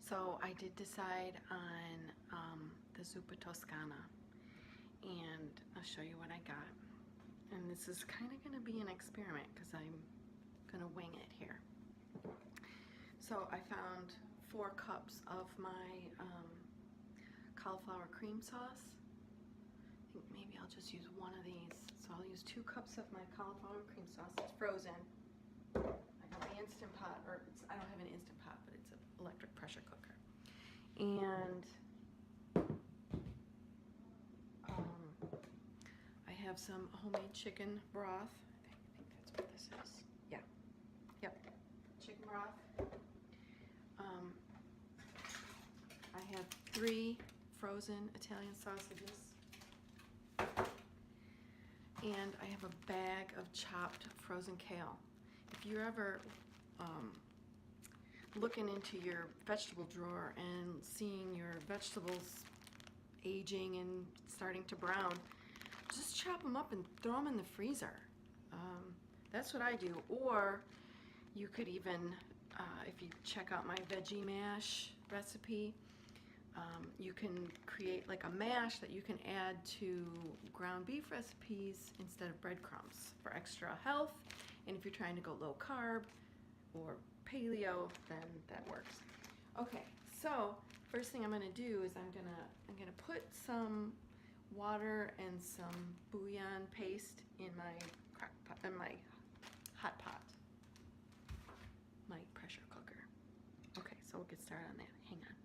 So I did decide on the Zuppa Toscana, and I'll show you what I got. And this is kind of going to be an experiment because I'm going to wing it here. So I found 4 cups of my cauliflower cream sauce. I think maybe I'll just use one of these. So I'll use 2 cups of my cauliflower cream sauce. It's frozen. I got my Instant Pot, or I don't have an Instant Pot, but it's an electric pressure cooker. And I have some homemade chicken broth. I think that's what this is. Yeah. Yep. Chicken broth. I have 3 frozen Italian sausages. And I have a bag of chopped frozen kale. If you're ever looking into your vegetable drawer and seeing your vegetables aging and starting to brown, just chop them up and throw them in the freezer. That's what I do. Or you could even, if you check out my veggie mash recipe, you can create like a mash that you can add to ground beef recipes instead of breadcrumbs for extra health. And if you're trying to go low carb or paleo, then that works. Okay, so first thing I'm gonna do is I'm gonna put some water and some bouillon paste in my crock pot, in my hot pot, my pressure cooker. Okay, so we'll get started on that. Hang on.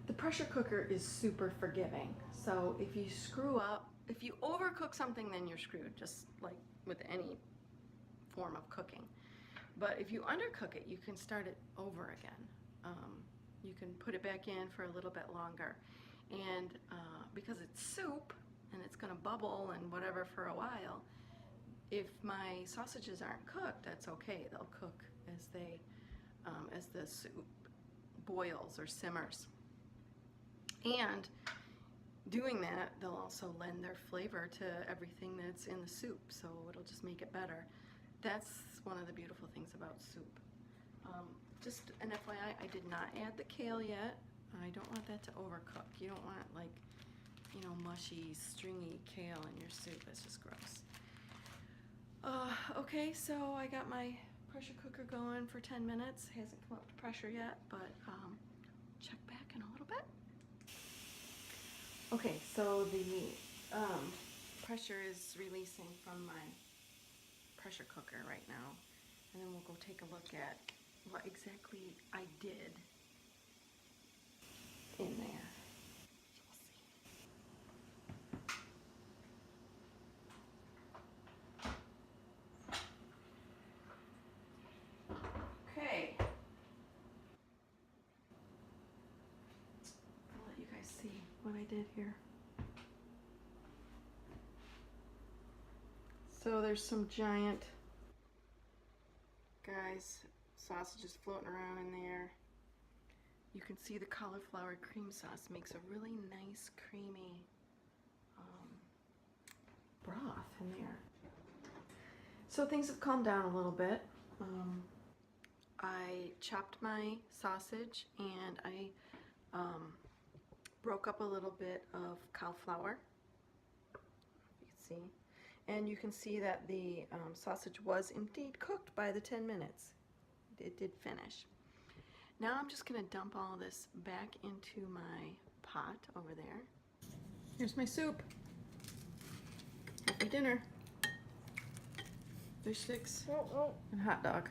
The pressure cooker is super forgiving. So if you screw up, if you overcook something, then you're screwed, just like with any form of cooking. But if you undercook it, you can start it over again. You can put it back in for a little bit longer. And because it's soup and it's gonna bubble and whatever for a while, if my sausages aren't cooked, that's okay. They'll cook as they, as the soup boils or simmers. And doing that, they'll also lend their flavor to everything that's in the soup, so it'll just make it better. That's one of the beautiful things about soup. Just an FYI, I did not add the kale yet. I don't want that to overcook. You don't want, like, you know, mushy, stringy kale in your soup. It's just gross. Okay, so I got my pressure cooker going for 10 minutes. Hasn't come up to pressure yet, but check back in a little bit. Okay, so the pressure is releasing from my pressure cooker right now, and then we'll go take a look at what exactly I did in there. We'll see. Okay. I'll let you guys see what I did here. So there's some giant, guys, sausages floating around in there. You can see the cauliflower cream sauce makes a really nice creamy broth in there. So things have calmed down a little bit. I chopped my sausage and I broke up a little bit of cauliflower. You can see. And you can see that the sausage was indeed cooked by the 10 minutes. It did finish. Now I'm just gonna dump all this back into my pot over there. Here's my soup. Happy dinner. Fish sticks and hot dog.